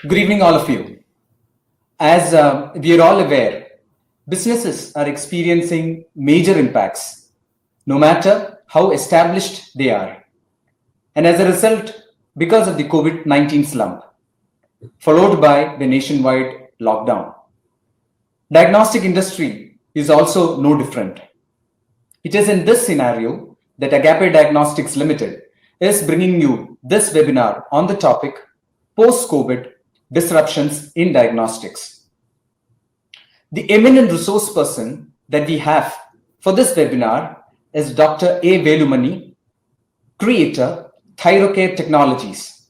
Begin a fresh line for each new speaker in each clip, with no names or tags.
Good evening, all of you. As we are all aware, businesses are experiencing major impacts, no matter how established they are. And as a result, because of the COVID-19 slump, followed by the nationwide lockdown, diagnostic industry is also no different. It is in this scenario that Agape Diagnostics Limited is bringing you this webinar on the topic post-COVID disruptions in diagnostics. The eminent resource person that we have for this webinar is Dr. A. Velumani, creator, Thyrocare Technologies,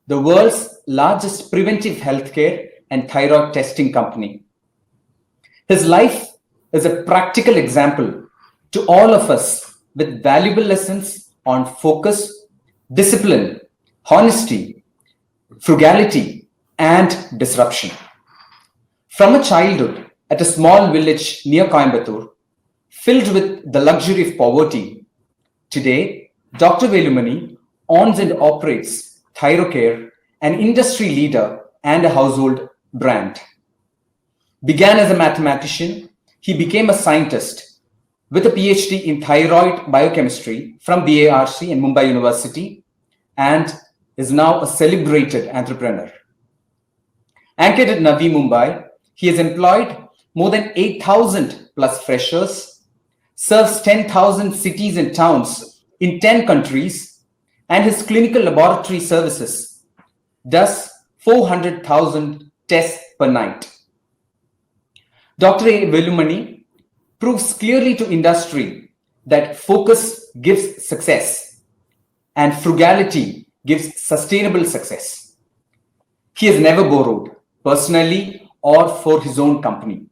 the world's largest preventive healthcare and thyroid testing company. His life is a practical example to all of us with valuable lessons on focus, discipline, honesty, frugality, and disruption. From a childhood at a small village near Coimbatore, filled with the luxury of poverty, today, Dr. Velumani owns and operates Thyrocare, an industry leader and a household brand. Began as a mathematician, he became a scientist with a PhD in thyroid biochemistry from BARC and Mumbai University, and is now a celebrated entrepreneur. Anchored at Navi Mumbai, he has employed more than 8,000 plus freshers, serves 10,000 cities and towns in 10 countries, and his clinical laboratory services does 400,000 tests per night. Dr. A. Velumani proves clearly to industry that focus gives success and frugality gives sustainable success. He has never borrowed, personally or for his own company.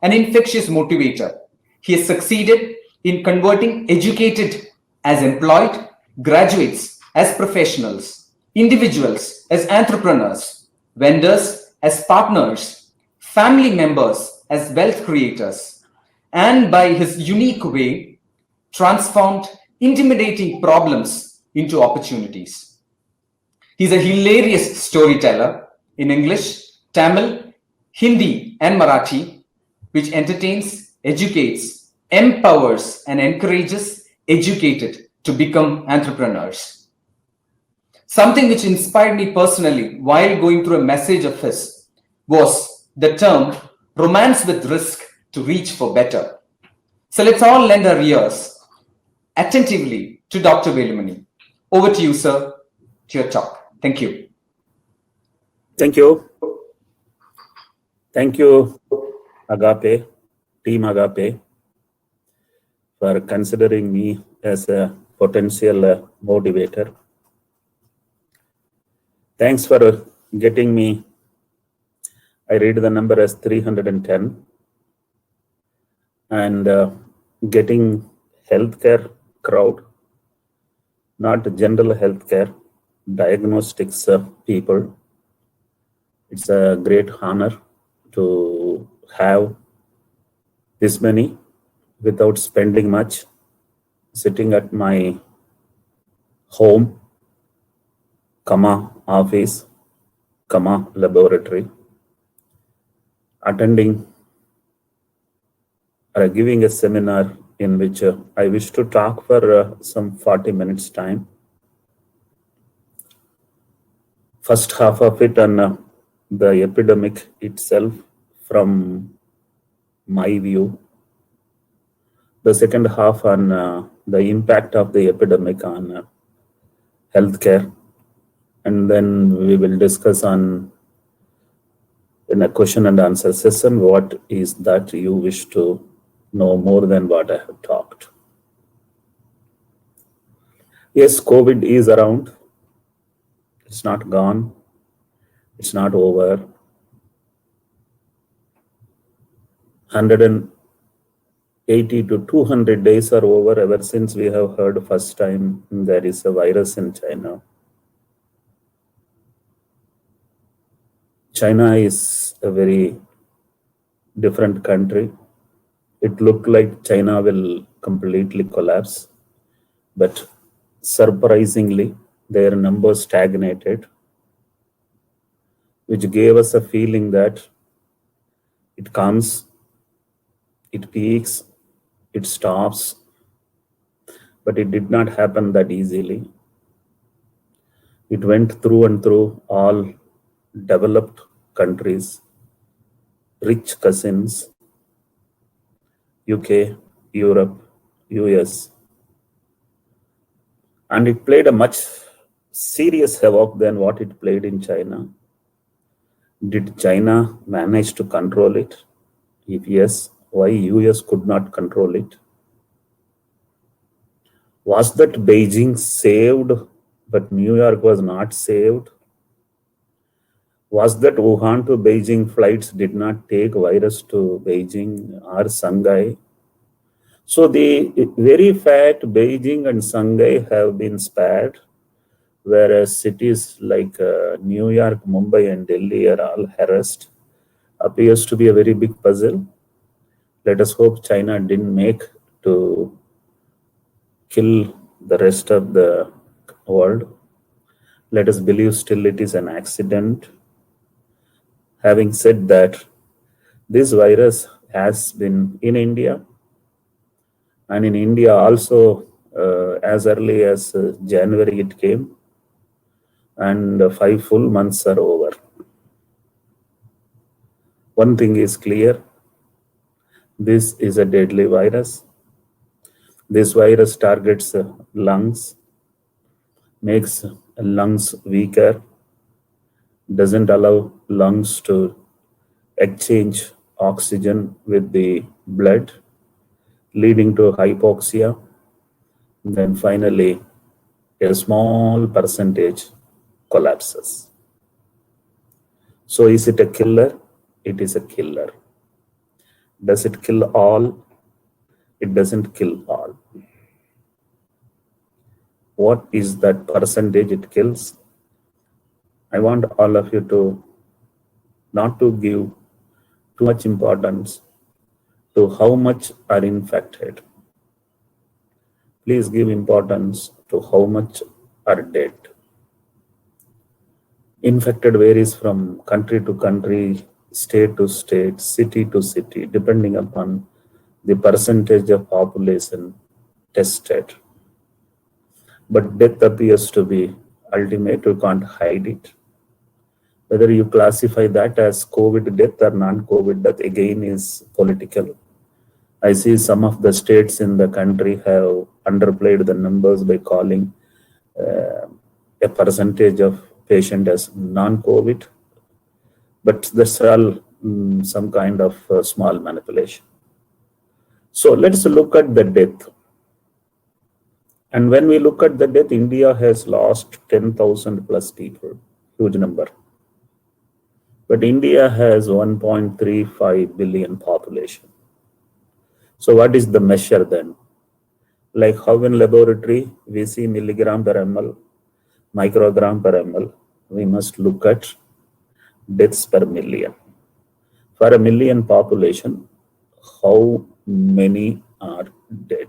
An infectious motivator, he has succeeded in converting educated as employed, graduates as professionals, individuals as entrepreneurs, vendors as partners, family members as wealth creators, and by his unique way, transformed intimidating problems into opportunities. He's a hilarious storyteller in English, Tamil, Hindi, and Marathi, which entertains, educates, empowers, and encourages educated to become entrepreneurs. Something which inspired me personally while going through a message of his was the term romance with risk to reach for better. So let's all lend our ears attentively to Dr. Velumani. Over to you, sir, to your talk. Thank you.
Thank you. Thank you, Agape, Team Agape, for considering me as a potential motivator. Thanks for getting me. I read the number as 310 and getting healthcare crowd, not general healthcare, diagnostics people. It's a great honor to have this many without spending much, sitting at my home, office, laboratory, attending or giving a seminar in which I wish to talk for some 40 minutes time. First half of it on the epidemic itself from my view. The second half on the impact of the epidemic on healthcare. And then we will discuss on in a question and answer session, what is that you wish to know more than what I have talked. Yes, COVID is around. It's not gone. It's not over. 180 to 200 days are over ever since we have heard first time there is a virus in China. China is a very different country. It looked like China will completely collapse, but surprisingly, their numbers stagnated. which gave us a feeling that it comes, it peaks, it stops, but it did not happen that easily. It went through and through all developed countries, rich cousins, UK, Europe, US, and it played a much serious havoc than what it played in China. Did China manage to control it? If yes, why US could not control it? Was that Beijing saved, but New York was not saved? Was that Wuhan to Beijing flights did not take virus to Beijing or Shanghai? So the very fact Beijing and Shanghai have been spared, whereas cities like New York, Mumbai and Delhi are all harassed, appears to be a very big puzzle. Let us hope China didn't make to kill the rest of the world. Let us believe still it is an accident. Having said that, this virus has been in India, and in India also as early as January it came, and 5 full months are over. One thing is clear, this is a deadly virus. This virus targets lungs, makes lungs weaker, doesn't allow lungs to exchange oxygen with the blood, leading to hypoxia. Then finally, a small percentage collapses. So is it a killer? It is a killer. Does it kill all? It doesn't kill all. What is that percentage it kills? I want all of you to not to give too much importance to how much are infected. Please give importance to how much are dead. Infected varies from country to country, state to state, city to city, depending upon the percentage of population tested. But death appears to be ultimate, you can't hide it. Whether you classify that as COVID death or non-COVID death, again is political. I see some of the states in the country have underplayed the numbers by calling a percentage of patient as non-COVID, but that's all some kind of small manipulation. So let's look at the death. And when we look at the death, India has lost 10,000 plus people, huge number. But India has 1.35 billion population. So what is the measure then? Like how in laboratory we see milligram per ml, microgram per ml, we must look at deaths per million. For a million population, how many are dead?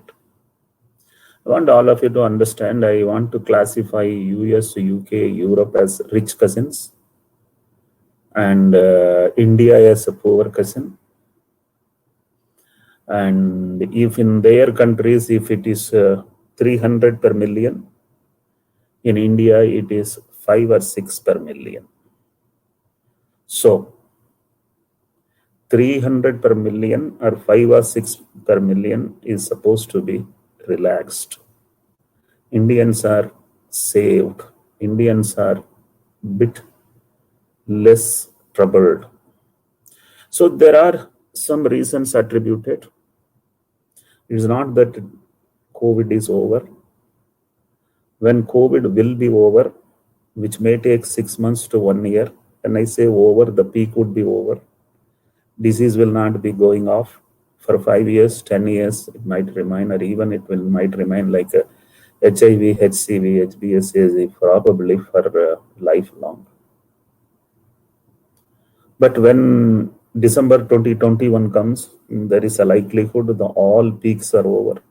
I want all of you to understand, I want to classify US, UK, Europe as rich cousins, and India as a poor cousin. And if in their countries, if it is 300 per million, in India it is 5 or 6 per million. So 300 per million or 5 or 6 per million is supposed to be relaxed. Indians are saved. Indians are bit less troubled. So there are some reasons attributed. It is not that COVID is over. When COVID will be over, which may take 6 months to 1 year, when I say over, the peak would be over. Disease will not be going off for 5 years, 10 years, it might remain, or even it might remain like a HIV, HCV, HBsAg, probably for lifelong. But when December 2021 comes, there is a likelihood that all peaks are over.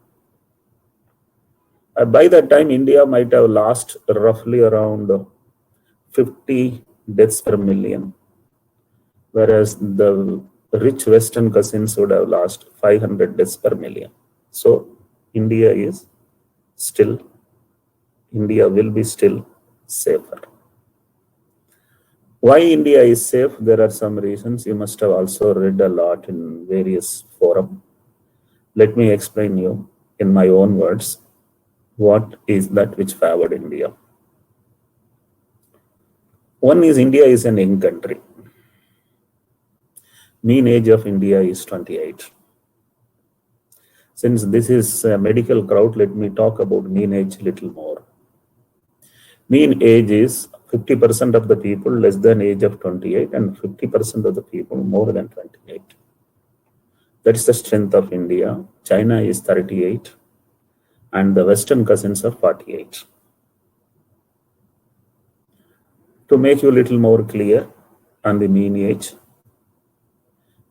By that time, India might have lost roughly around 50 deaths per million. whereas the rich Western cousins would have lost 500 deaths per million. So India will be still safer. Why India is safe? There are some reasons. You must have also read a lot in various forums. Let me explain you in my own words what is that which favored India. One is India is an young country. Mean age of India is 28. Since this is a medical crowd, let me talk about mean age a little more. Mean age is 50% of the people less than age of 28 and 50% of the people more than 28. That is the strength of India. China is 38 and the Western cousins are 48. To make you a little more clear on the mean age,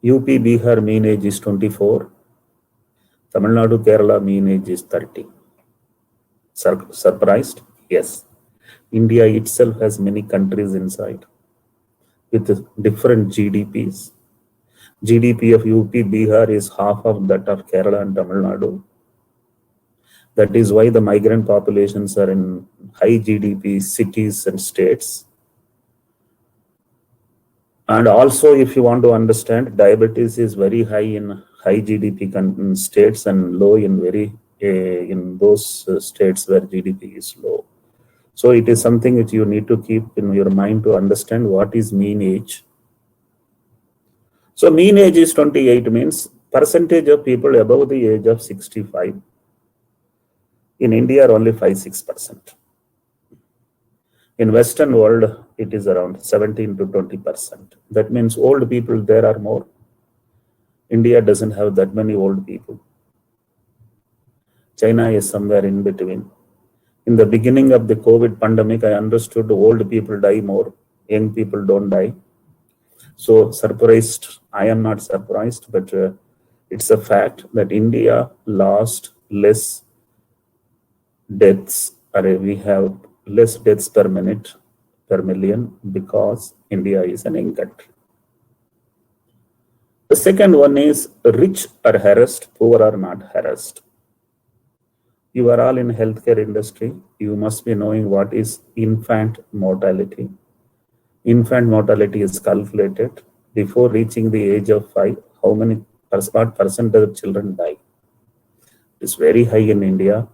UP, Bihar mean age is 24. Tamil Nadu, Kerala mean age is 30. Surprised? Yes. India itself has many countries inside with different GDPs. GDP of UP, Bihar is half of that of Kerala and Tamil Nadu. That is why the migrant populations are in high GDP cities and states. And also, if you want to understand, diabetes is very high in high GDP states and low in in those states where GDP is low. So it is something which you need to keep in your mind to understand what is mean age. So mean age is 28 means percentage of people above the age of 65. In India are only 5-6%. In Western world, it is around 17 to 20%. That means old people there are more. India doesn't have that many old people. China is somewhere in between. In the beginning of the COVID pandemic, I understood old people die more, young people don't die. So surprised, I am not surprised, but it's a fact that India lost less deaths, or we have less deaths per million because India is an young country. The second one is rich are harassed, poor are not harassed. You are all in healthcare industry. You must be knowing what is infant mortality. Infant mortality is calculated before reaching the age of 5. What percentage of children die? It is very high in India.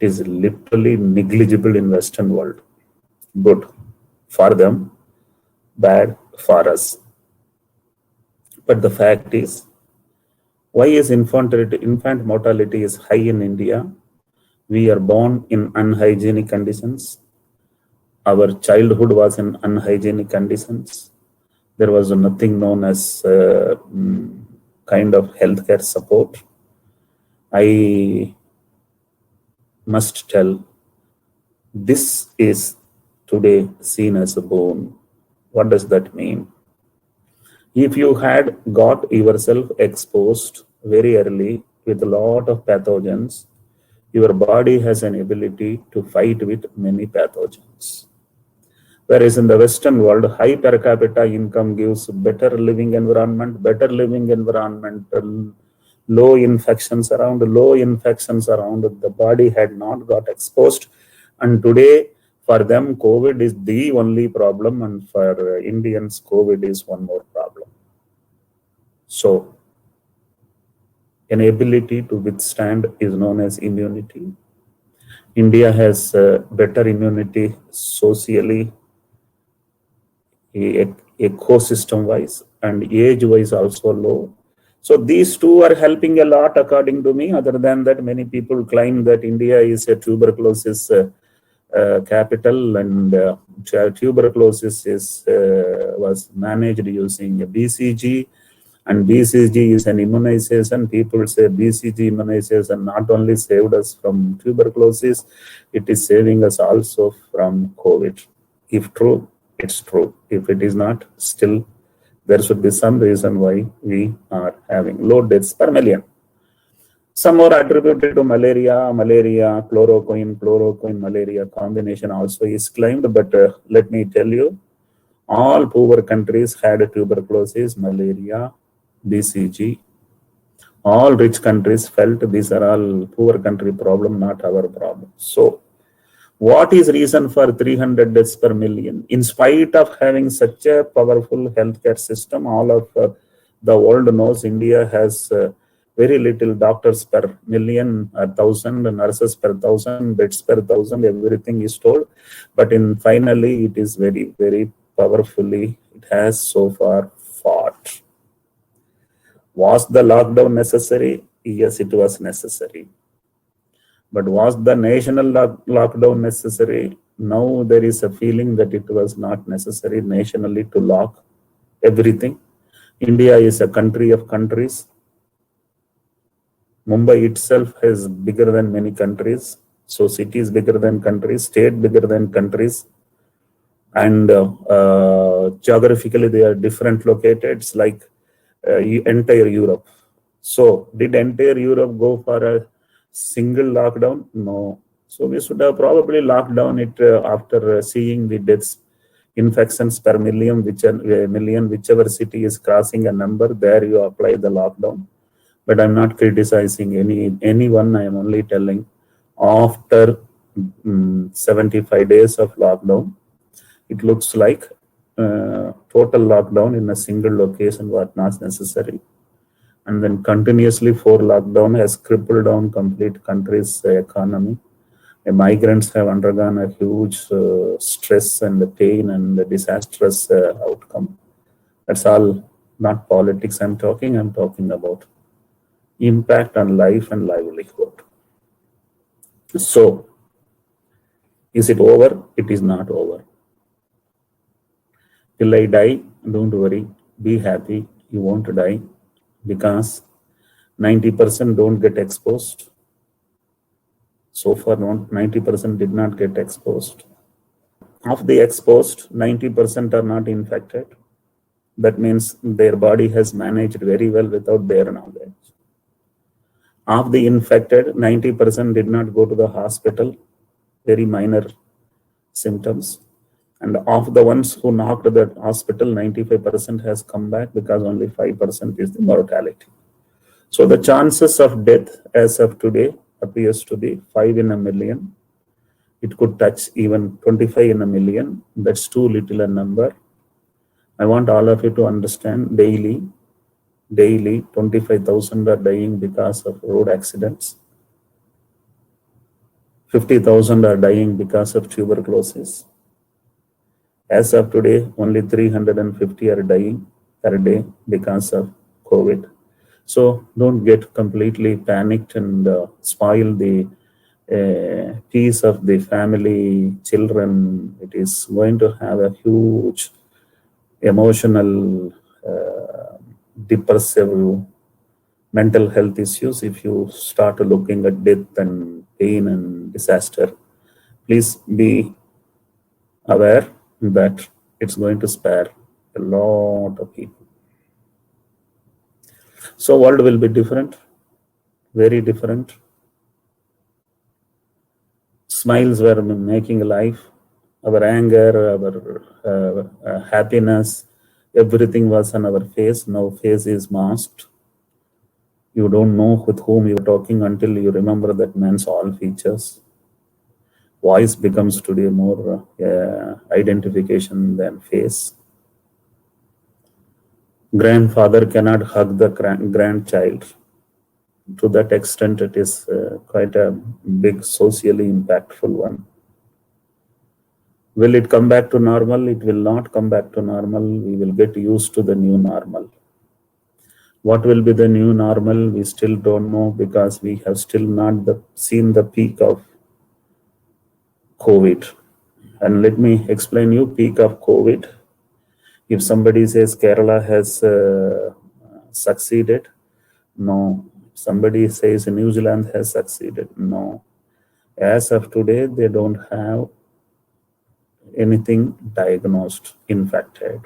It is literally negligible in Western world. Good for them, bad for us. But the fact is, why is infant mortality is high in India? We are born in unhygienic conditions. Our childhood was in unhygienic conditions. There was nothing known as kind of healthcare support. I must tell, this is today seen as a boon. What does that mean? If you had got yourself exposed very early with a lot of pathogens, your body has an ability to fight with many pathogens. Whereas in the Western world, high per capita income gives better living environment, low infections around, the body had not got exposed. And today, for them, COVID is the only problem, and for Indians, COVID is one more problem. So, an ability to withstand is known as immunity. India has better immunity socially, ecosystem-wise, and age-wise also low. So these two are helping a lot according to me. Other than that, many people claim that India is a tuberculosis capital, and tuberculosis was managed using a BCG, and BCG is an immunization. People say BCG immunization not only saved us from tuberculosis, it is saving us also from COVID. If true, it's true. If it is not, still there should be some reason why we are having low deaths per million. Some are attributed to malaria, chloroquine, malaria combination also is claimed. But let me tell you, All poor countries had tuberculosis, malaria, BCG. All rich countries felt these are all poor country problem, not our problem. So, what is reason for 300 deaths per million? In spite of having such a powerful healthcare system, all of the world knows India has very little doctors per million, 1,000, nurses per 1,000, beds per 1,000, everything is told. But finally, it is very, very powerfully, it has so far fought. Was the lockdown necessary? Yes, it was necessary. But was the national lockdown necessary? Now there is a feeling that it was not necessary nationally to lock everything. India is a country of countries. Mumbai itself is bigger than many countries. So cities bigger than countries, state bigger than countries. And geographically they are different located. It's like entire Europe. So did entire Europe go for a single lockdown? No. So we should have probably locked down it after seeing the deaths, infections per million, whichever city is crossing a number, there you apply the lockdown. But I'm not criticizing anyone. I am only telling after 75 days of lockdown, it looks like total lockdown in a single location was not necessary. And then continuously 4 lockdown has crippled down complete country's economy. The migrants have undergone a huge stress and pain and disastrous outcome. That's all not politics I'm talking about impact on life and livelihood. So, is it over? It is not over. Till I die, don't worry, be happy, you won't die, because 90% don't get exposed. So far, 90% did not get exposed. Of the exposed, 90% are not infected. That means their body has managed very well without their knowledge. Of the infected, 90% did not go to the hospital, very minor symptoms. And of the ones who knocked the hospital, 95% has come back because only 5% is the mortality. So the chances of death as of today appears to be 5 in a million. It could touch even 25 in a million. That's too little a number. I want all of you to understand daily 25,000 are dying because of road accidents. 50,000 are dying because of tuberculosis. As of today, only 350 are dying per day because of COVID. So don't get completely panicked and spoil the peace of the family, children. It is going to have a huge emotional, depressive mental health issues if you start looking at death and pain and disaster. Please be aware that it's going to spare a lot of people. So world will be different, very different. Smiles were making life. Our anger, our happiness, everything was on our face. Now face is masked. You don't know with whom you're talking until you remember that man's all features. Voice becomes today more identification than face. Grandfather cannot hug the grandchild. To that extent, it is quite a big socially impactful one. Will it come back to normal? It will not come back to normal. We will get used to the new normal. What will be the new normal? We still don't know because we have still not seen the peak of COVID. And let me explain you peak of COVID. If somebody says Kerala has succeeded, no. Somebody says New Zealand has succeeded, no. As of today, they don't have anything diagnosed, infected.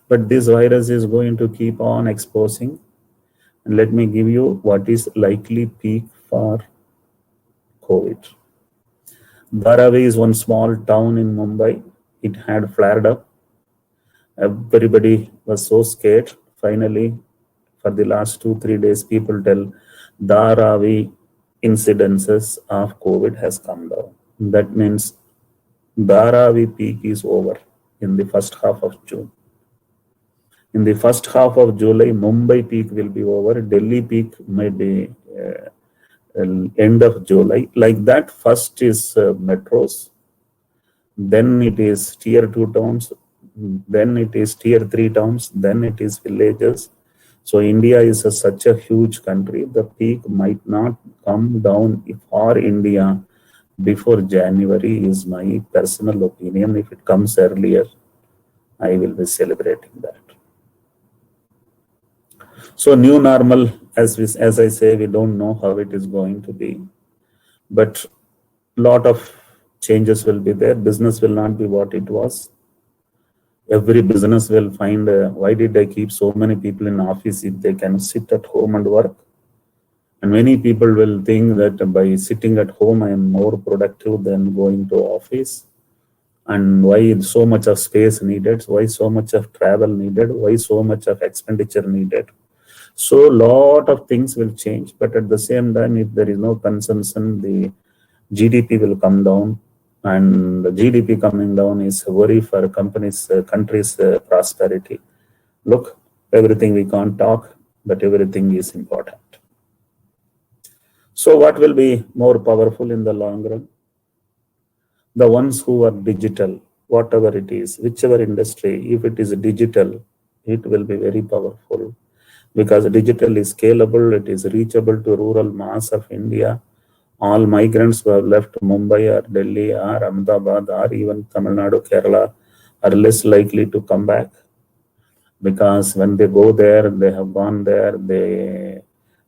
But this virus is going to keep on exposing. And let me give you what is likely peak for COVID. Dharavi is one small town in Mumbai. It had flared up. Everybody was so scared. Finally, for the last 2-3 days, people tell Dharavi incidences of COVID has come down. That means Dharavi peak is over in the first half of June. In the first half of July, Mumbai peak will be over. Delhi peak may be end of July. Like that, first is metros, then it is tier 2 towns, then it is tier 3 towns, then it is villages. So India is such a huge country. The peak might not come down for India before January is my personal opinion. If it comes earlier, I will be celebrating that. So new normal, as I say, we don't know how it is going to be, but lot of changes will be there. Business will not be what it was. Every business will find, why did I keep so many people in office if they can sit at home and work? And many people will think that by sitting at home, I am more productive than going to office. And why so much of space needed? Why so much of travel needed? Why so much of expenditure needed? So lot of things will change, but at the same time, if there is no consumption, the GDP will come down, and the GDP coming down is a worry for companies, countries' prosperity. Look, everything we can't talk, but everything is important. So what will be more powerful in the long run? The ones who are digital, whatever it is, whichever industry, if it is digital, it will be very powerful, because digital is scalable, it is reachable to rural mass of India. All migrants who have left Mumbai or Delhi or Ahmedabad or even Tamil Nadu, Kerala are less likely to come back, because when they go there, they have gone there, they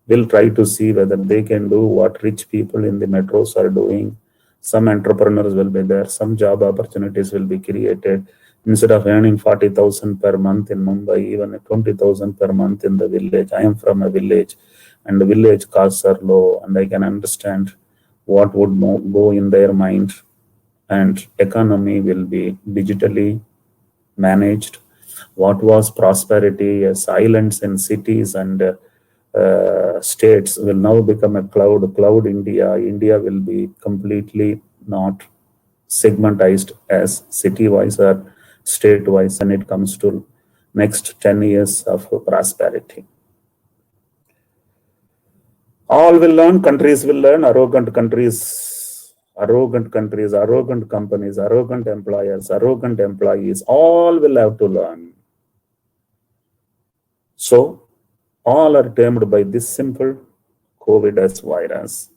will try to see whether they can do what rich people in the metros are doing. Some entrepreneurs will be there, some job opportunities will be created. Instead of earning 40,000 per month in Mumbai, even 20,000 per month in the village. I am from a village, and the village costs are low, and I can understand what would go in their mind. And economy will be digitally managed. What was prosperity as islands and cities and states will now become a cloud India. India will be completely not segmentized as city-wise or state-wise when it comes to next 10 years of prosperity. All will learn, countries will learn, arrogant countries, arrogant companies, arrogant employers, arrogant employees, all will have to learn. So, all are tamed by this simple COVID as virus.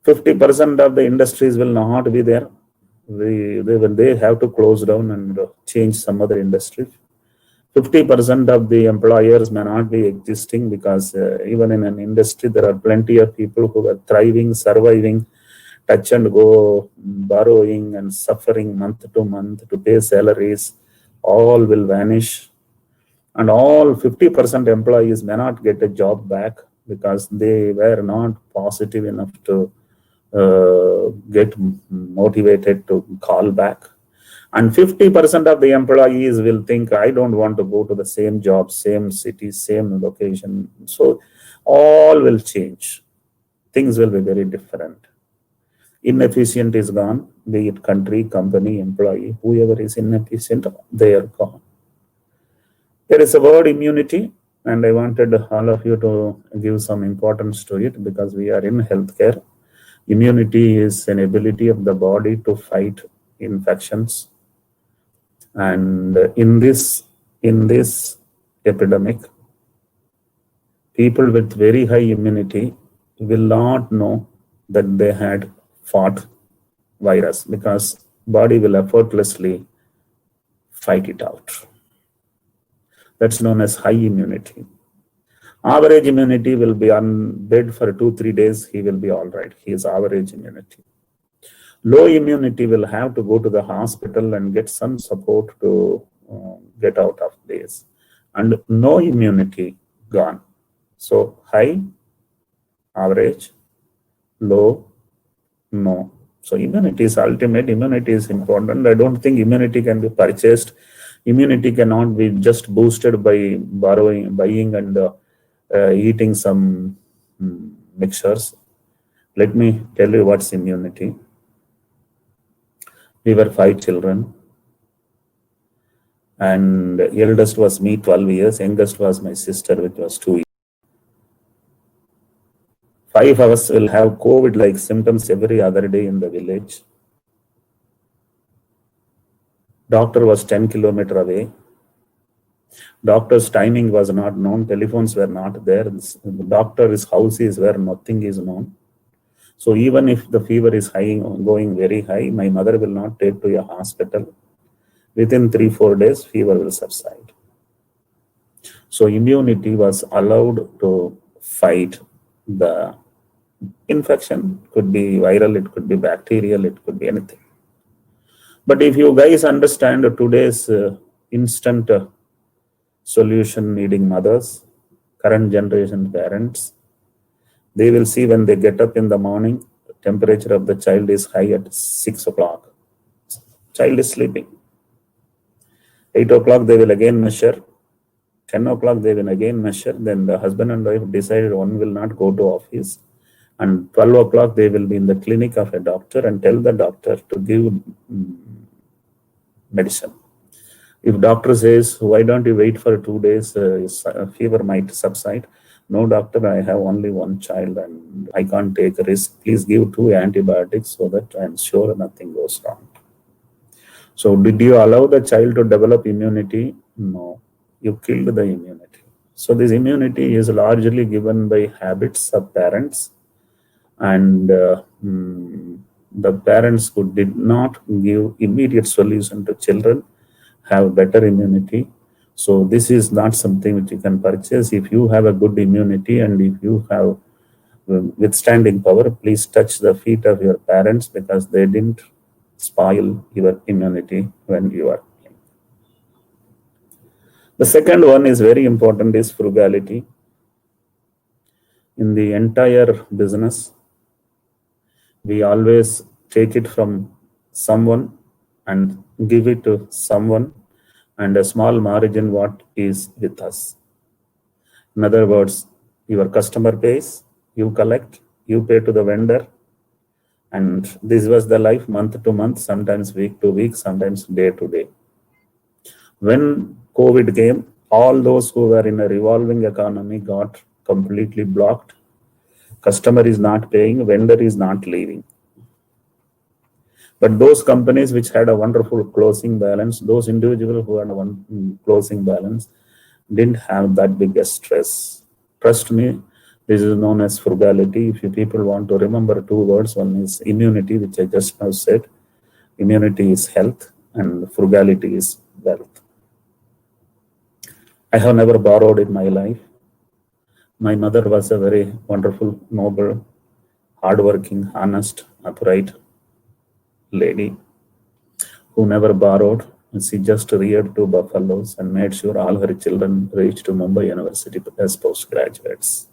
50% of the industries will not be there. They have to close down and change some other industry. 50% of the employers may not be existing, because even in an industry, there are plenty of people who are thriving, surviving, touch and go, borrowing and suffering month to month to pay salaries. All will vanish. And all 50% employees may not get a job back, because they were not positive enough to get motivated to call back. And 50% of the employees will think, I don't want to go to the same job, same city, same location. So all will change. Things will be very different. Inefficient is gone, be it country, company, employee, whoever is inefficient, they are gone. There is a word immunity, and I wanted all of you to give some importance to it, because we are in healthcare. Immunity is an ability of the body to fight infections. And in this epidemic, people with very high immunity will not know that they had fought virus, because body will effortlessly fight it out. That's known as high immunity. Average immunity will be on bed for 2-3 days. He will be all right. He is average immunity. Low immunity will have to go to the hospital and get some support to get out of this. And no immunity, gone. So high, average, low, no. So immunity is ultimate. Immunity is important. I don't think immunity can be purchased. Immunity cannot be just boosted by buying and eating some mixtures. Let me tell you what's immunity. We were 5 children, and eldest was me, 12 years. Youngest was my sister, which was 2 years. 5 of us will have COVID-like symptoms every other day in the village. Doctor was 10 kilometers away. Doctor's timing was not known. Telephones were not there. The doctor's house is where nothing is known. So even if the fever is high, going very high, my mother will not take to a hospital. Within 3-4 days, fever will subside. So immunity was allowed to fight the infection. Could be viral, it could be bacterial, it could be anything. But if you guys understand today's instant solution needing mothers, current generation parents, they will see when they get up in the morning, the temperature of the child is high at 6 o'clock. Child is sleeping. 8 o'clock they will again measure. 10 o'clock they will again measure. Then the husband and wife decided one will not go to office. And 12 o'clock they will be in the clinic of a doctor and tell the doctor to give medicine. If doctor says, why don't you wait for 2 days, fever might subside. No doctor, I have only one child and I can't take a risk. Please give 2 antibiotics so that I'm sure nothing goes wrong. So did you allow the child to develop immunity? No, you killed the immunity. So this immunity is largely given by habits of parents, and the parents who did not give immediate solution to children have better immunity. So this is not something which you can purchase. If you have a good immunity and if you have withstanding power, please touch the feet of your parents because they didn't spoil your immunity when you are young. The second one is very important, is frugality. In the entire business, we always take it from someone and give it to someone, and a small margin what is with us. In other words, your customer pays, you collect, you pay to the vendor, and this was the life month to month, sometimes week to week, sometimes day to day. When COVID came, all those who were in a revolving economy got completely blocked. Customer is not paying, vendor is not leaving. But those companies which had a wonderful closing balance, those individuals who had one closing balance, didn't have that big a stress. Trust me, this is known as frugality. If you people want to remember 2 words, one is immunity, which I just now said. Immunity is health and frugality is wealth. I have never borrowed in my life. My mother was a very wonderful, noble, hardworking, honest, upright lady who never borrowed. She just reared 2 buffaloes and made sure all her children reached to Mumbai University as postgraduates.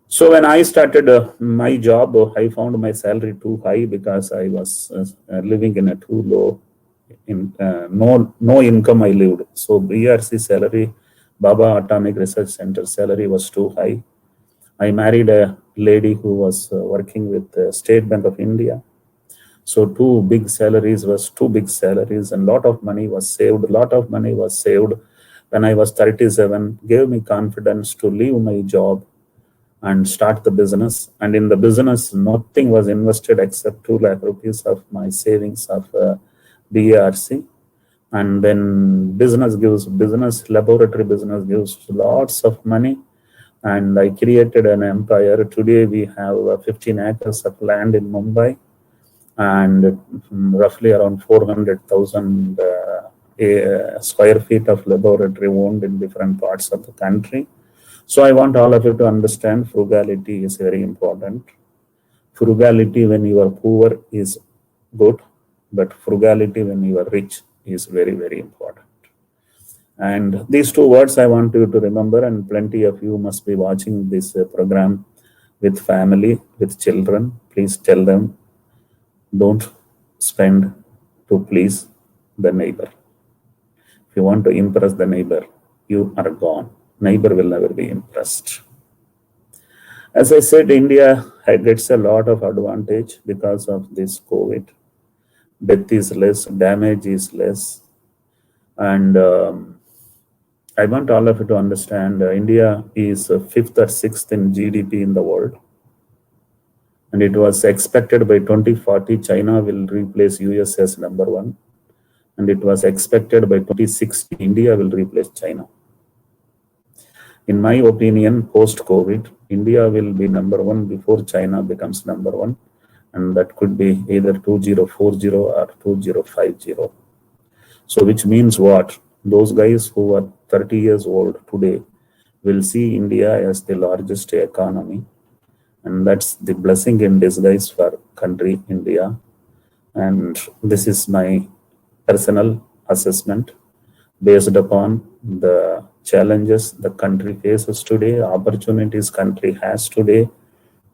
So when I started my job, I found my salary too high because I was living in a too low, no income I lived. So BRC salary, Baba Atomic Research Center salary was too high. I married a lady who was working with the State Bank of India. So 2 big salaries was 2 big salaries, and lot of money was saved. When I was 37, gave me confidence to leave my job and start the business. And in the business, nothing was invested except 2 lakh rupees of my savings of BRC. And then laboratory business gives lots of money. And I created an empire. Today we have 15 acres of land in Mumbai and roughly around 400,000 square feet of laboratory owned in different parts of the country. So I want all of you to understand frugality is very important. Frugality when you are poor is good, but frugality when you are rich is very, very important. And these 2 words I want you to remember, and plenty of you must be watching this program with family, with children. Please tell them, don't spend to please the neighbor. If you want to impress the neighbor, you are gone. Neighbor will never be impressed. As I said, India gets a lot of advantage because of this COVID. Death is less, damage is less. And I want all of you to understand India is fifth or sixth in GDP in the world. And it was expected by 2040, China will replace US as number one. And it was expected by 2060, India will replace China. In my opinion, post-COVID, India will be number one before China becomes number one. And that could be either 2040 or 2050. So which means what? Those guys who are 30 years old today will see India as the largest economy. And that's the blessing in disguise for country India. And this is my personal assessment based upon the challenges the country faces today, opportunities country has today,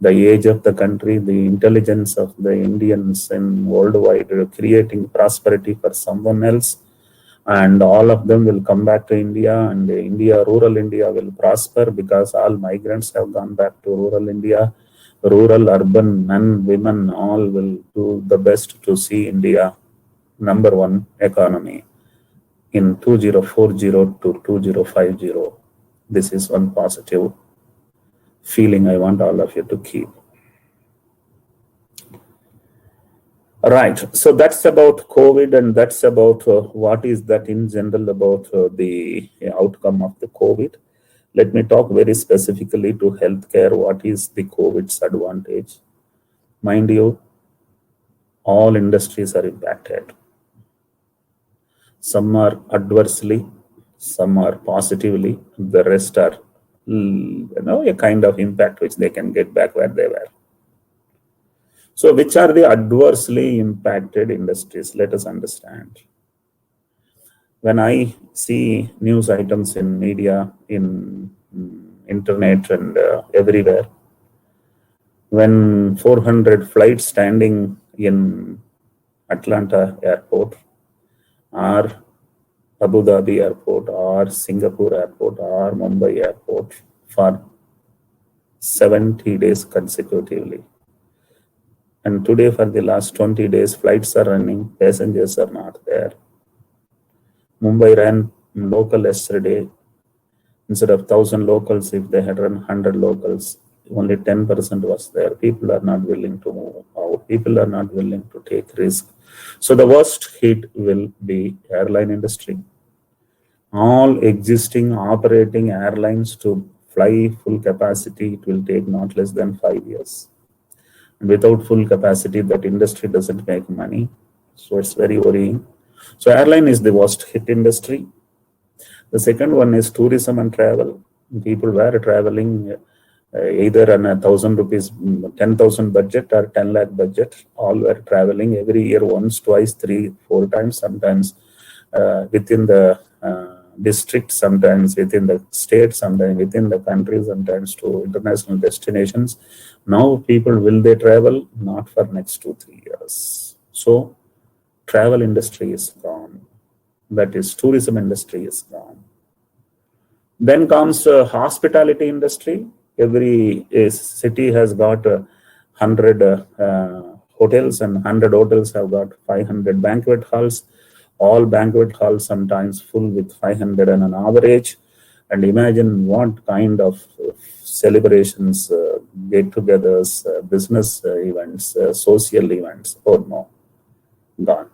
the age of the country, the intelligence of the Indians in worldwide, creating prosperity for someone else. And all of them will come back to India, and rural India will prosper because all migrants have gone back to rural India. Rural, urban, men, women, all will do the best to see India number one economy in 2040 to 2050. This is one positive feeling I want all of you to keep. Right, so that's about COVID, and that's about what is that in general about the outcome of the COVID. Let me talk very specifically to healthcare. What is the COVID's advantage? Mind you, all industries are impacted. Some are adversely, some are positively, the rest are a kind of impact which they can get back where they were. So which are the adversely impacted industries? Let us understand. When I see news items in media, in internet and everywhere, when 400 flights standing in Atlanta airport or Abu Dhabi airport or Singapore airport or Mumbai airport for 70 days consecutively. And today for the last 20 days, flights are running, passengers are not there. Mumbai ran local yesterday. Instead of 1,000 locals, if they had run 100 locals, only 10% was there. People are not willing to move out. People are not willing to take risk. So the worst hit will be airline industry. All existing operating airlines to fly full capacity, it will take not less than 5 years. And without full capacity, that industry doesn't make money. So it's very worrying. So airline is the worst hit industry. The second one is tourism and travel. People were traveling either on 1,000 rupees, 10,000 budget or 10 lakh budget. All were traveling every year once, twice, 3, 4 times, sometimes within the district, sometimes within the state, sometimes within the country, sometimes to international destinations. Now people, will they travel? Not for next 2-3 years. So travel industry is gone. That is, tourism industry is gone. Then comes hospitality industry. Every city has got 100 hotels, and 100 hotels have got 500 banquet halls. All banquet halls sometimes full with 500 on an average. And imagine what kind of celebrations, get-togethers, business events, social events. Oh no, gone.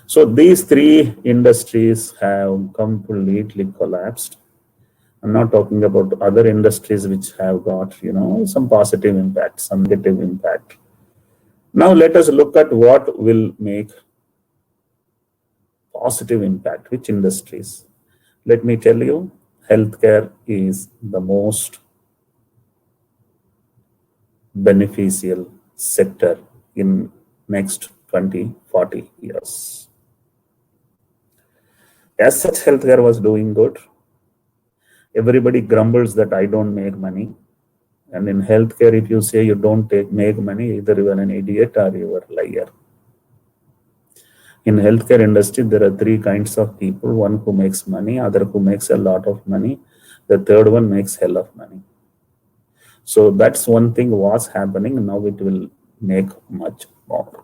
So these 3 industries have completely collapsed. I'm not talking about other industries which have got, some positive impact, some negative impact. Now let us look at what will make positive impact, which industries. Let me tell you, healthcare is the most beneficial sector in next 20-40 years. As such, healthcare was doing good. Everybody grumbles that I don't make money. And in healthcare, if you say you don't make money, either you are an idiot or you are a liar. In healthcare industry, there are three kinds of people: one who makes money, other who makes a lot of money, the third one makes hell of money. So that's one thing was happening. Now it will make much more.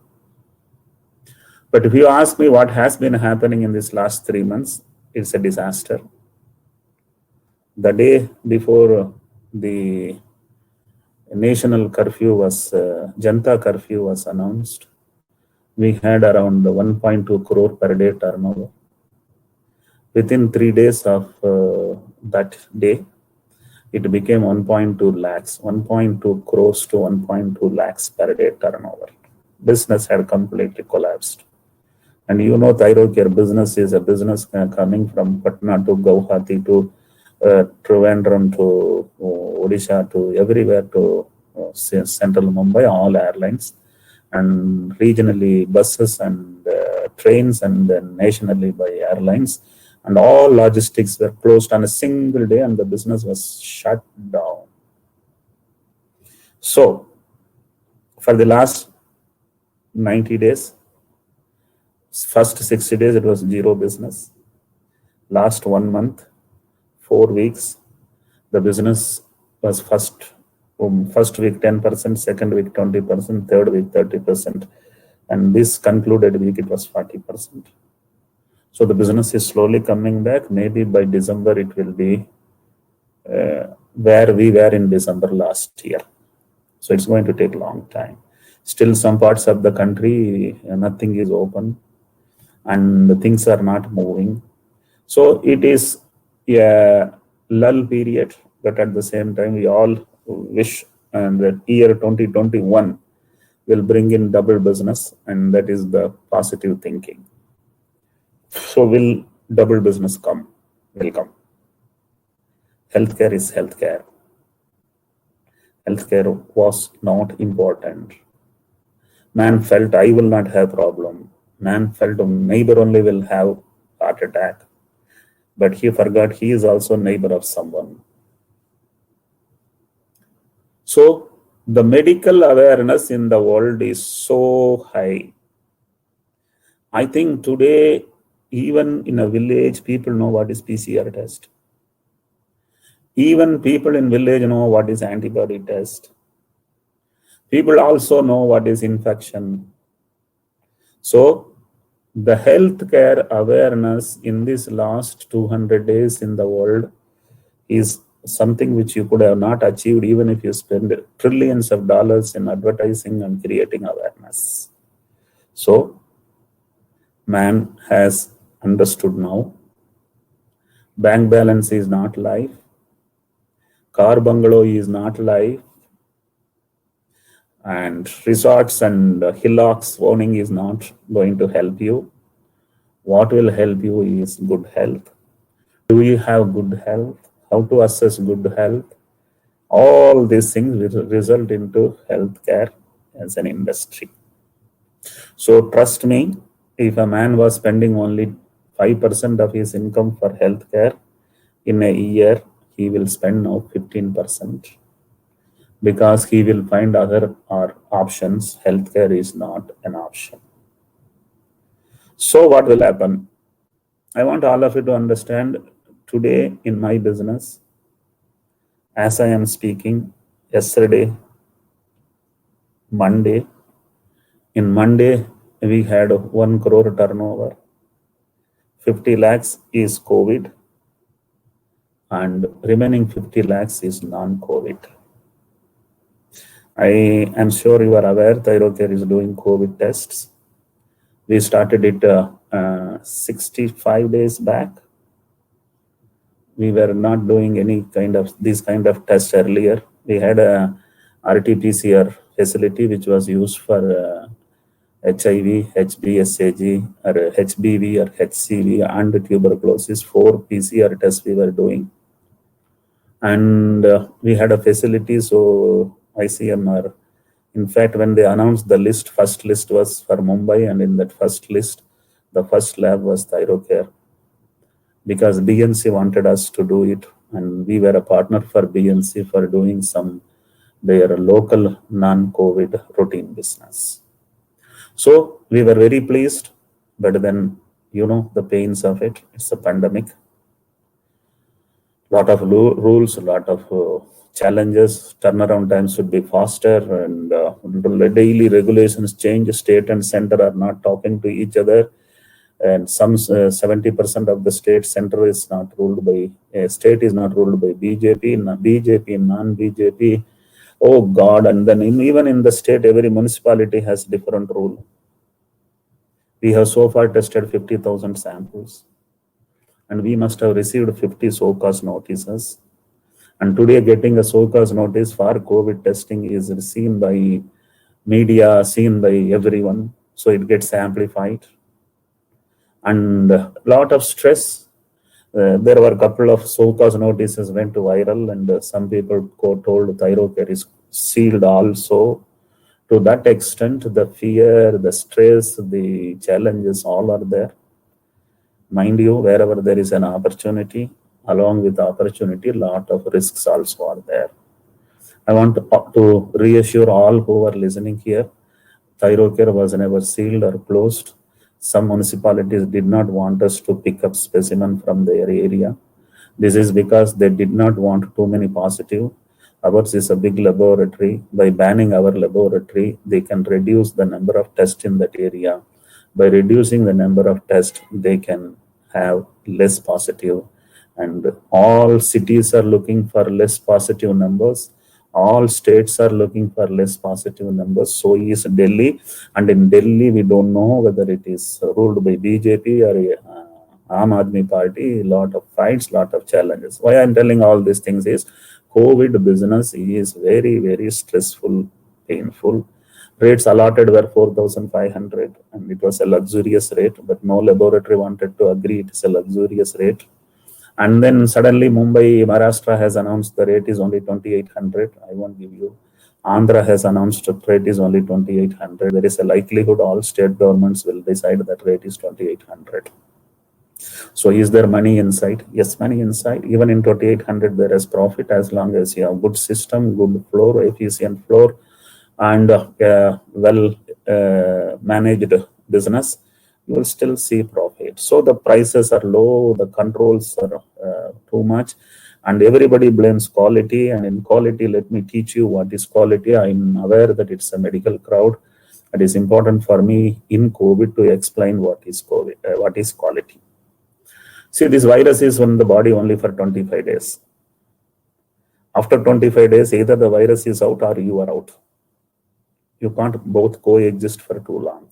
But if you ask me what has been happening in this last 3 months, it's a disaster. The day before the national curfew was, Janta curfew was announced, we had around 1.2 crore per day turnover. Within 3 days of that day, it became 1.2 lakhs, 1.2 crores to 1.2 lakhs per day turnover. Business had completely collapsed. And you know, Thyrocare business is a business coming from Patna to Guwahati to Trivandrum to Odisha to everywhere to central Mumbai, all airlines, and regionally buses and trains, and then nationally by airlines. And all logistics were closed on a single day, and the business was shut down. So, for the last 90 days, first 60 days, it was zero business. Last 1 month, 4 weeks, the business was first week 10%, second week 20%, third week 30%, and this concluded week it was 40%. So the business is slowly coming back. Maybe by December it will be where we were in December last year. So it's going to take a long time. Still, some parts of the country, nothing is open and things are not moving. So it is a lull period, but at the same time, we all wish that year 2021 will bring in double business, and that is the positive thinking. So will double business come? Will come. Healthcare is healthcare. Healthcare was not important. Man felt I will not have problem. Man felt neighbor only will have heart attack. But he forgot he is also neighbor of someone. So the medical awareness in the world is so high. I think today, even in a village, people know what is PCR test. Even people in village know what is antibody test. People also know what is infection. So the healthcare awareness in this last 200 days in the world is something which you could have not achieved even if you spend trillions of dollars in advertising and creating awareness. So man has understood now. Bank balance is not life. Car bungalow is not life. And resorts and hillocks owning is not going to help you. What will help you is good health. Do you have good health? How to assess good health? All these things result into healthcare as an industry. So trust me, if a man was spending only 5% of his income for healthcare in a year, he will spend now 15%. Because he will find other options. Healthcare is not an option. So what will happen? I want all of you to understand today in my business, as I am speaking, yesterday, Monday, in Monday, we had 1 crore turnover. 50 lakhs is COVID and remaining 50 lakhs is non-COVID. I am sure you are aware Thyrocare is doing COVID tests. We started it 65 days back. We were not doing any kind of these kind of tests earlier. We had a RT-PCR facility which was used for HIV, HBsAg, or HBV or HCV and tuberculosis. 4 PCR tests we were doing. And we had a facility, so ICMR. In fact, when they announced the list, first list was for Mumbai, and in that first list, the first lab was Thyrocare. Because BNC wanted us to do it, and we were a partner for BNC for doing some their local non-COVID routine business. So we were very pleased. but then you know the pains of it. It's a pandemic. Lot of rules, a lot of challenges. Turnaround times should be faster, and daily regulations change. State and center are not talking to each other, and some 70% of the state center is not ruled by state is not ruled by BJP, BJP, non-BJP. Oh God! And then even in the state, every municipality has different rule. We have so far tested 50,000 samples, and we must have received 50 SOCAS notices. And today, getting a SOCAS notice for COVID testing is seen by media, seen by everyone. So it gets amplified. And a lot of stress. There were a couple of SOCAS notices went viral, and some people told Thyrocare is sealed also. To that extent, the fear, the stress, the challenges, all are there. Mind you, wherever there is an opportunity, along with the opportunity, a lot of risks also are there. I want to reassure all who are listening here, Thyrocare was never sealed or closed. Some municipalities did not want us to pick up specimen from their area. This is because they did not want too many positive. Ours is a big laboratory. By banning our laboratory, they can reduce the number of tests in that area. By reducing the number of tests, they can have less positive. And all cities are looking for less positive numbers. All states are looking for less positive numbers. So is Delhi. And in Delhi, we don't know whether it is ruled by BJP or Aam Aadmi Party. Lot of fights, lot of challenges. Why I'm telling all these things is COVID business is very, very stressful, painful. Rates allotted were 4,500, and it was a luxurious rate, but no laboratory wanted to agree it is a luxurious rate. And then suddenly Mumbai, Maharashtra has announced the rate is only 2,800. I won't give you. Andhra has announced the rate is only 2,800. There is a likelihood all state governments will decide that rate is 2,800. So is there money inside? Yes, money inside. Even in 2,800, there is profit as long as you have good system, good floor, efficient floor, and well managed business. You will still see profit. So the prices are low, the controls are too much, and everybody blames quality. And in quality, let me teach you what is quality. I'm aware that it's a medical crowd. It is important for me in COVID to explain what is COVID, what is quality. See, this virus is in the body only for 25 days. After 25 days, either the virus is out or you are out. You can't both coexist for too long.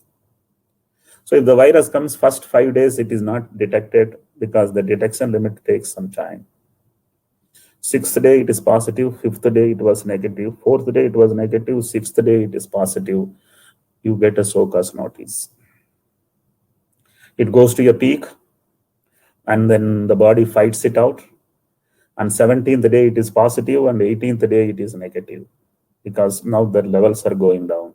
So if the virus comes first 5 days, it is not detected because the detection limit takes some time. 6th day, it is positive. 5th day, it was negative. 4th day, it was negative. 6th day, it is positive. You get a SOCAS notice. It goes to a peak, and then the body fights it out. And 17th day, it is positive, and 18th day, it is negative because now the levels are going down.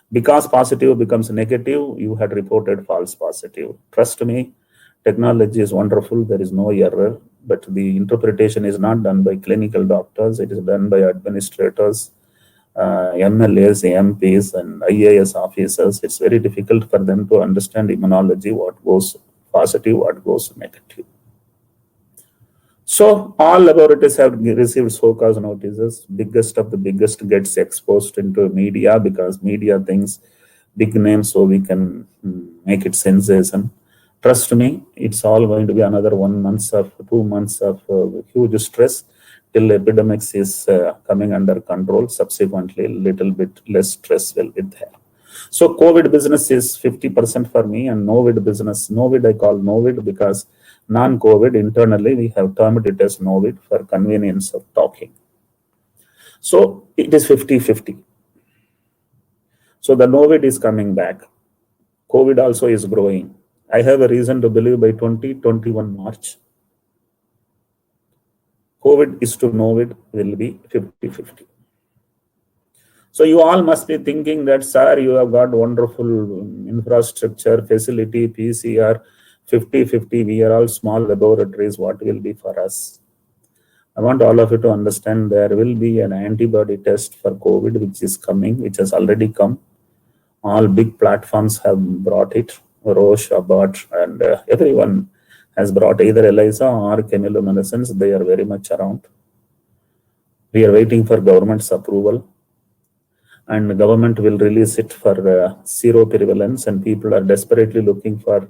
Because positive becomes negative, you had reported false positive. Trust me, technology is wonderful. There is no error, but the interpretation is not done by clinical doctors. It is done by administrators, MLAs, MPs, and IAS officers. It's very difficult for them to understand immunology, what goes positive, what goes negative. So all laboratories have received SOCAS notices. Biggest of the biggest gets exposed into media because media thinks big names, so we can make it sensation. Trust me, it's all going to be another 1 month of 2 months of huge stress till epidemics is coming under control. Subsequently, little bit less stress will be there. So COVID business is 50% for me, and Novid business, Novid I call Novid because non-COVID, internally, we have termed it as Novid for convenience of talking. So it is 50-50. So the Novid is coming back. COVID also is growing. I have a reason to believe by 2021 March, COVID is to Novid will be 50-50. So you all must be thinking that, sir, you have got wonderful infrastructure, facility, PCR, 50-50, we are all small laboratories, what will be for us? I want all of you to understand there will be an antibody test for COVID which is coming, which has already come. All big platforms have brought it. Roche, Abbott, and everyone has brought either ELISA or chemiluminescence. They are very much around. We are waiting for government's approval, and the government will release it for zero prevalence, and people are desperately looking for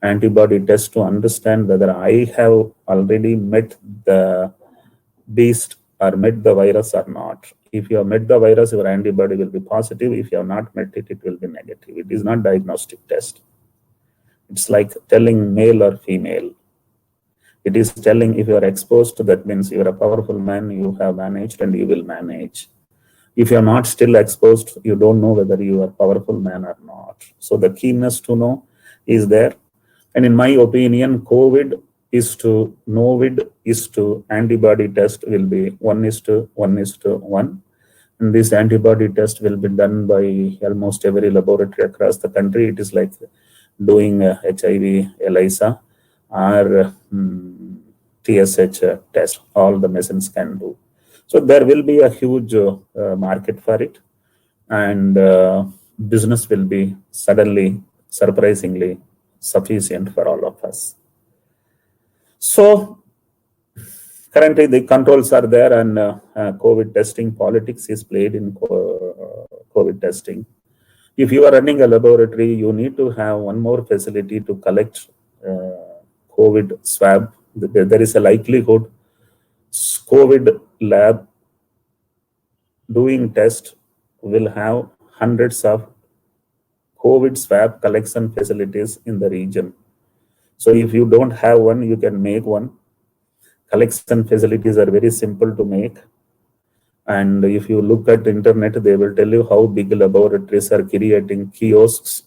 antibody tests to understand whether I have already met the beast or met the virus or not. If you have met the virus, your antibody will be positive. If you have not met it, it will be negative. It is not diagnostic test. It's like telling male or female. It is telling if you are exposed, that means you are a powerful man, you have managed and you will manage. If you are not still exposed, you don't know whether you are a powerful man or not. So the keenness to know is there. And in my opinion, COVID is to Novid is to antibody test will be 1:1:1. And this antibody test will be done by almost every laboratory across the country. It is like doing HIV ELISA or TSH test. All the machines can do. So there will be a huge market for it, and business will be suddenly, surprisingly sufficient for all of us. So currently the controls are there, and COVID testing politics is played in COVID testing. If you are running a laboratory, you need to have one more facility to collect COVID swab. There is a likelihood COVID lab doing test will have hundreds of COVID swab collection facilities in the region. So if you don't have one, you can make one. Collection facilities are very simple to make. And if you look at the internet, they will tell you how big laboratories are creating kiosks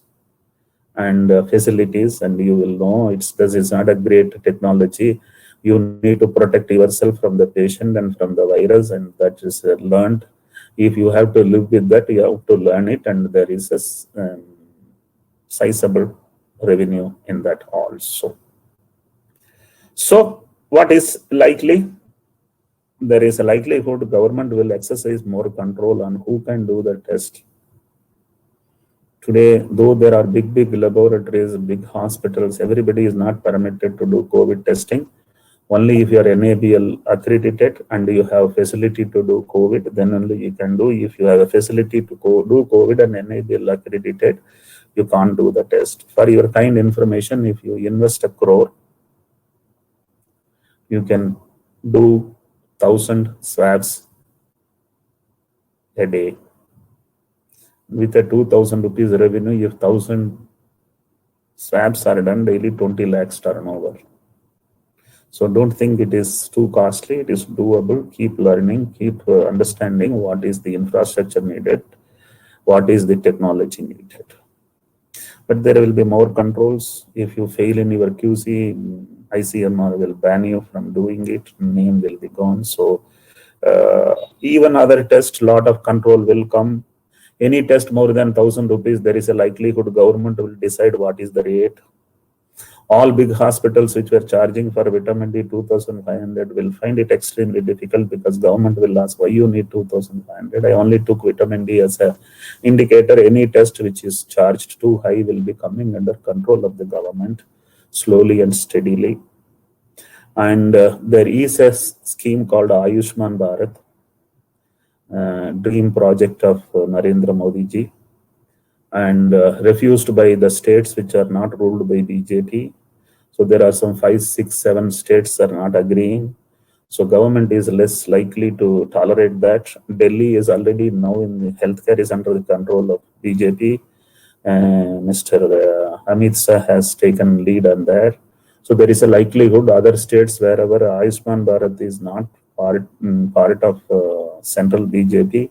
and facilities, and you will know this is not a great technology. You need to protect yourself from the patient and from the virus, and that is learned. If you have to live with that, you have to learn it, and there is a sizable revenue in that also. So what is likely? There is a likelihood government will exercise more control on who can do the test. Today, though there are big laboratories, big hospitals, everybody is not permitted to do COVID testing. Only if you are NABL accredited and you have facility to do COVID, then only you can do. If you have a facility to do COVID and NABL accredited, you can't do the test. For your kind information, if you invest 1 crore, you can do 1,000 swabs a day. With a 2,000 rupees revenue, if 1,000 swabs are done daily, 20 lakhs turnover. So don't think it is too costly. It is doable. Keep learning, keep understanding what is the infrastructure needed, what is the technology needed. But there will be more controls. If you fail in your QC, ICMR will ban you from doing it. Name will be gone. So even other tests, lot of control will come. Any test more than 1,000 rupees, there is a likelihood government will decide what is the rate. All big hospitals which were charging for vitamin D 2,500 will find it extremely difficult, because government will ask why you need 2,500. I only took vitamin D as a indicator. Any test which is charged too high will be coming under control of the government slowly and steadily. And there is a scheme called Ayushman Bharat, dream project of Narendra Modi ji, and refused by the states which are not ruled by BJP. So there are some 5, 6, 7 states are not agreeing. So government is less likely to tolerate that. Delhi is already now in the healthcare is under the control of BJP. Mr. Amit Shah has taken lead on that. So there is a likelihood other states wherever Ayushman Bharat is not part of central BJP,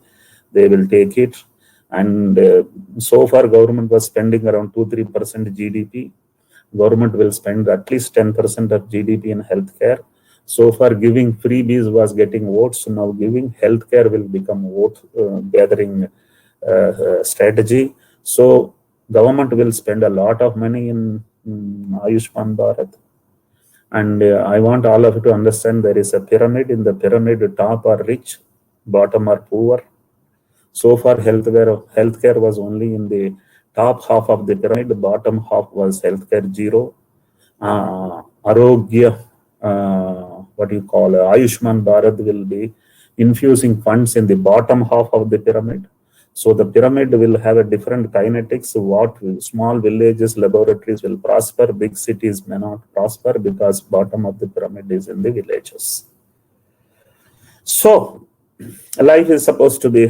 they will take it. And so far government was spending around 2-3% GDP. Government will spend at least 10% of GDP in healthcare. So far giving freebies was getting votes. So now giving healthcare will become vote gathering strategy. So government will spend a lot of money in Ayushman Bharat. And I want all of you to understand there is a pyramid. In the pyramid, top are rich, bottom are poor. So far healthcare was only in the top half of the pyramid, the bottom half was healthcare zero. Arogya, what you call Ayushman Bharat will be infusing funds in the bottom half of the pyramid. So the pyramid will have a different kinetics. What small villages, laboratories will prosper, big cities may not prosper because bottom of the pyramid is in the villages. So life is supposed to be,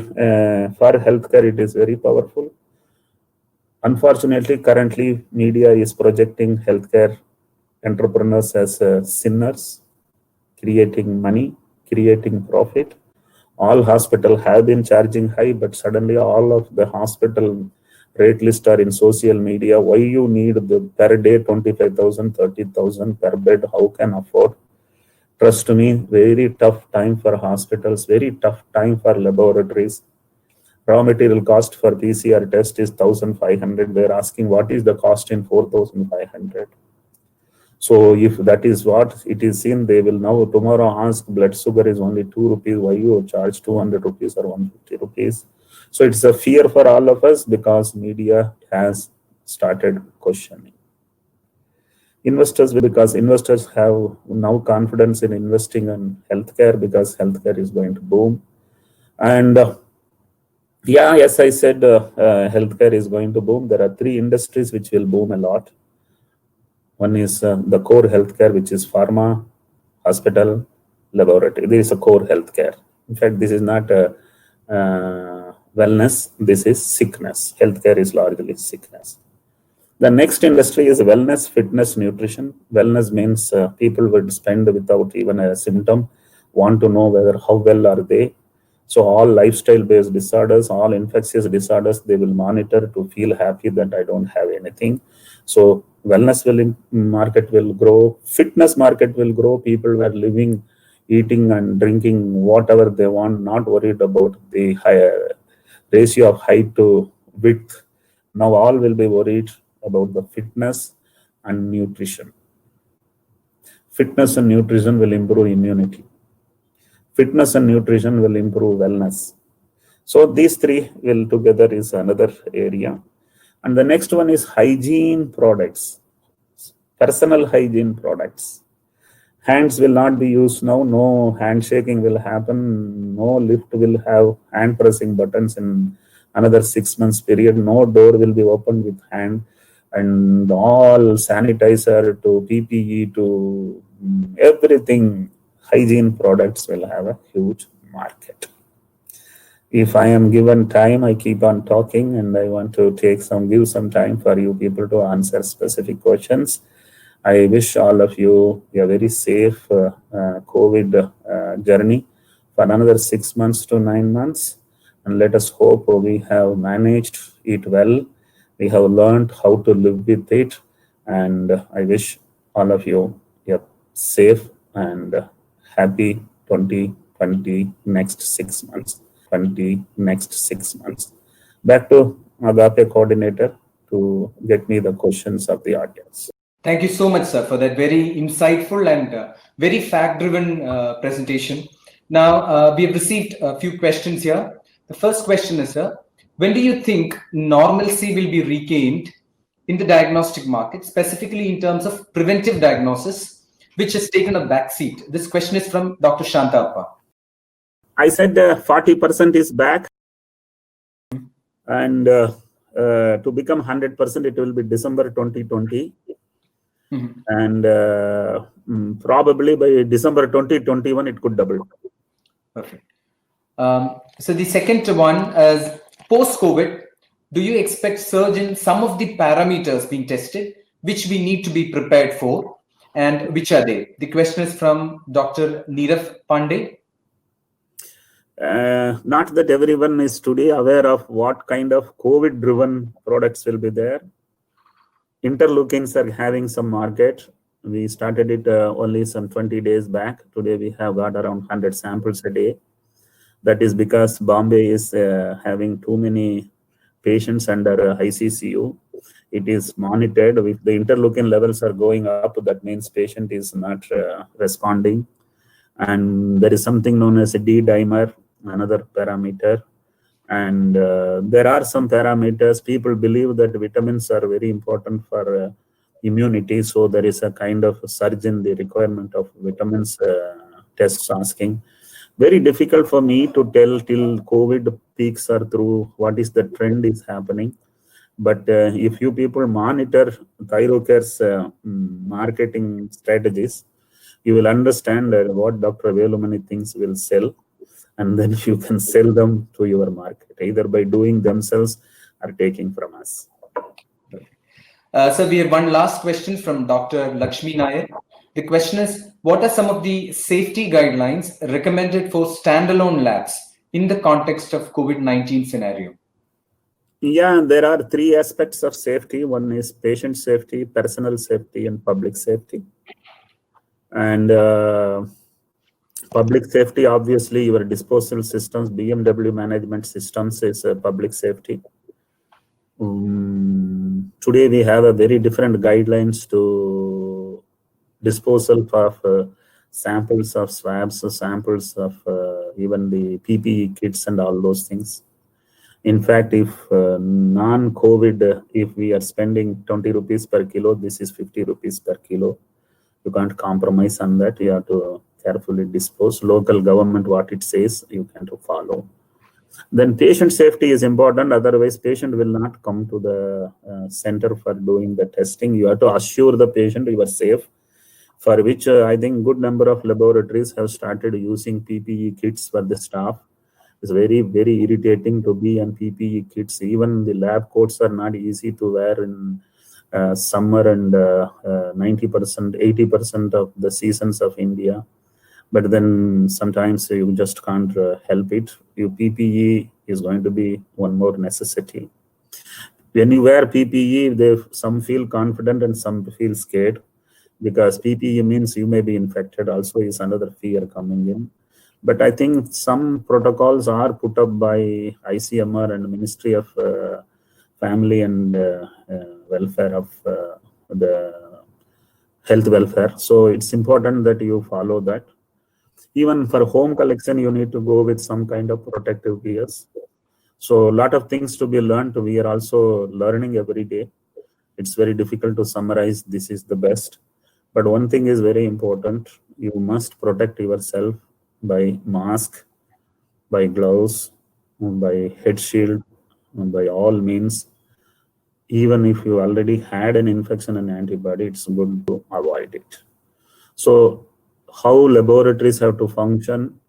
for healthcare, it is very powerful. Unfortunately, currently media is projecting healthcare entrepreneurs as sinners, creating money, creating profit. All hospitals have been charging high, but suddenly all of the hospital rate list are in social media. Why you need the per day 25,000, 30,000 per bed? How can afford? Trust me, very tough time for hospitals, very tough time for laboratories. Raw material cost for PCR test is 1,500. They're asking what is the cost in 4,500. So if that is what it is seen, they will now tomorrow ask blood sugar is only 2 rupees. Why you charge 200 rupees or 150 rupees? So it's a fear for all of us because media has started questioning. Investors, because investors have now confidence in investing in healthcare because healthcare is going to boom. And yeah, as I said, healthcare is going to boom. There are 3 industries which will boom a lot. One is the core healthcare, which is pharma, hospital, laboratory. This is a core healthcare. In fact, this is not wellness. This is sickness. Healthcare is largely sickness. The next industry is wellness, fitness, nutrition. Wellness means people would spend without even a symptom, want to know whether how well are they. So all lifestyle-based disorders, all infectious disorders, they will monitor to feel happy that I don't have anything. So wellness market will grow, fitness market will grow. People were living, eating and drinking whatever they want, not worried about the higher ratio of height to width. Now all will be worried about the fitness and nutrition. Fitness and nutrition will improve immunity. Fitness and nutrition will improve wellness. So these 3 will together is another area. And the next one is hygiene products, personal hygiene products. Hands will not be used now. No handshaking will happen. No lift will have hand pressing buttons in another 6 months period. No door will be opened with hand. And all sanitizer to PPE to everything, hygiene products will have a huge market. If I am given time, I keep on talking and I want to give some time for you people to answer specific questions. I wish all of you a very safe COVID journey for another 6 months to 9 months. And let us hope we have managed it well. We have learned how to live with it. And I wish all of you a safe and happy 2020 next 6 months. Back to Agape coordinator to get me the questions of the audience.
Thank you so much, sir, for that very insightful and very fact-driven presentation. Now, we have received a few questions here. The first question is, sir, when do you think normalcy will be regained in the diagnostic market, specifically in terms of preventive diagnosis, which has taken a backseat? This question is from Dr. Shantappa.
I said 40% is back. And to become 100%, it will be December 2020. Mm-hmm. And probably by December 2021, it could double.
Perfect. So the second one is post-COVID, do you expect surge in some of the parameters being tested, which we need to be prepared for, and which are they? The question is from Dr. Neerav Pandey.
Not that everyone is today aware of what kind of COVID-driven products will be there. Interleukins are having some market. We started it only some 20 days back. Today we have got around 100 samples a day. That is because Bombay is having too many patients under ICCU. It is monitored. If the interleukin levels are going up, that means patient is not responding. And there is something known as a D-dimer, another parameter. And there are some parameters. People believe that vitamins are very important for immunity, so there is a kind of a surge in the requirement of vitamins tests asking. Very difficult for me to tell till COVID peaks are through what is the trend is happening. But if you people monitor Thyrocare's marketing strategies, you will understand what Dr. Velumani thinks will sell, and then you can sell them to your market, either by doing themselves or taking from us.
So we have one last question from Dr. Lakshmi Nair. The question is, what are some of the safety guidelines recommended for standalone labs in the context of COVID-19 scenario?
Yeah, there are three aspects of safety. One is patient safety, personal safety, and public safety. And public safety, obviously, your disposal systems, BMW management systems is public safety. Today, we have a very different guidelines to disposal of samples of swabs, samples of even the PPE kits and all those things. In fact, if non-COVID, if we are spending 20 rupees per kilo, this is 50 rupees per kilo. You can't compromise on that. You have to carefully dispose. Local government, what it says, you can follow. Then patient safety is important. Otherwise, patient will not come to the center for doing the testing. You have to assure the patient you are safe, for which I think good number of laboratories have started using PPE kits for the staff. It's very, very irritating to be on PPE kits. Even the lab coats are not easy to wear in summer and 90%, 80% of the seasons of India. But then sometimes you just can't help it. Your PPE is going to be one more necessity. When you wear PPE, some feel confident and some feel scared, because PPE means you may be infected also is another fear coming in. But I think some protocols are put up by ICMR and Ministry of Family and Welfare of the Health Welfare. So it's important that you follow that. Even for home collection, you need to go with some kind of protective gears. So a lot of things to be learned. We are also learning every day. It's very difficult to summarize this is the best. But one thing is very important. You must protect yourself by mask, by gloves, by head shield, by all means. Even if you already had an infection and antibody, it's good to avoid it. So how laboratories have to function,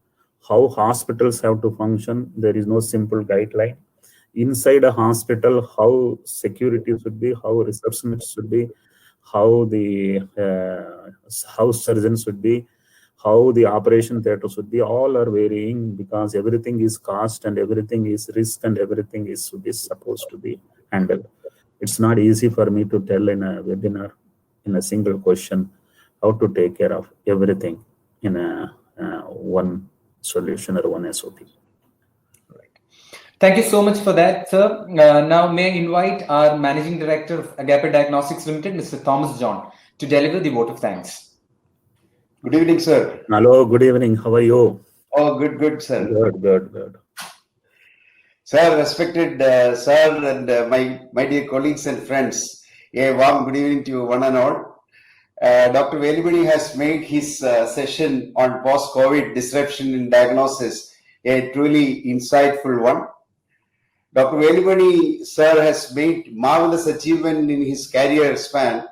how hospitals have to function, there is no simple guideline. Inside a hospital, how security should be, how receptionists should be, how the house surgeons should be, how the operation theater should be, all are varying, because everything is cost and everything is risk and everything is supposed to be handled. It's not easy for me to tell in a webinar in a single question how to take care of everything in a one solution or one SOP.
Right. Thank you so much for that, sir. Now may I invite our Managing Director of Agape Diagnostics Limited, Mr. Thomas John, to deliver the vote of thanks.
Good evening, sir.
Hello, good evening. How are you?
Oh, good, sir.
Good.
Sir, respected sir and my dear colleagues and friends, a warm good evening to one and all. Dr. Velumani has made his session on post-COVID disruption in diagnosis a truly insightful one. Dr. Velumani, sir, has made marvelous achievement in his career span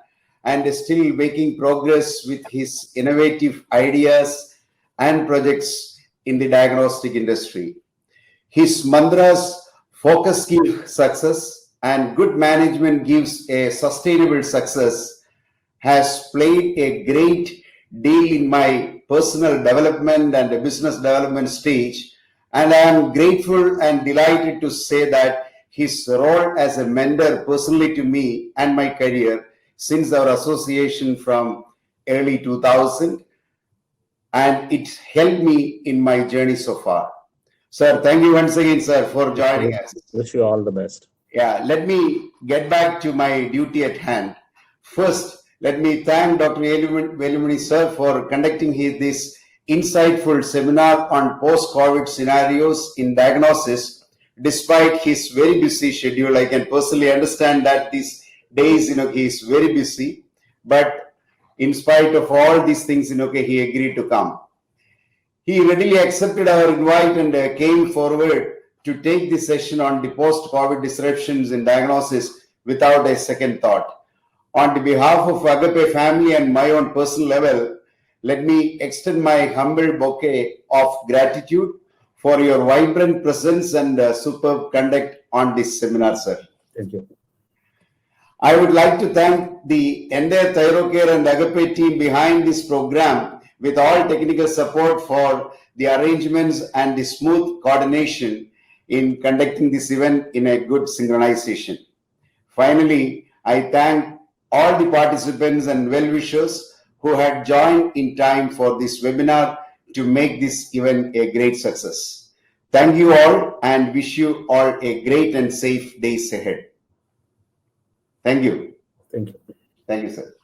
and is still making progress with his innovative ideas and projects in the diagnostic industry. His mantras, focus gives success and good management gives a sustainable success, has played a great deal in my personal development and the business development stage. And I am grateful and delighted to say that his role as a mentor personally to me and my career since our association from early 2000, and it helped me in my journey so far. Sir, thank you once again, sir, for joining us.
Wish you all the best.
Yeah, let me get back to my duty at hand. First, let me thank Dr. Velumani, sir, for conducting this insightful seminar on post-COVID scenarios in diagnosis despite his very busy schedule. I can personally understand that these days, he is very busy, but in spite of all these things, he agreed to come. He readily accepted our invite and came forward to take this session on the post-COVID disruptions in diagnosis without a second thought. On the behalf of Agape family and my own personal level, let me extend my humble bouquet of gratitude for your vibrant presence and superb conduct on this seminar, sir.
Thank you.
I would like to thank the entire Thyrocare and Agape team behind this program with all technical support for the arrangements and the smooth coordination in conducting this event in a good synchronization. Finally, I thank all the participants and well-wishers who had joined in time for this webinar to make this event a great success. Thank you all and wish you all a great and safe days ahead. Thank you.
Thank you.
Thank you, sir.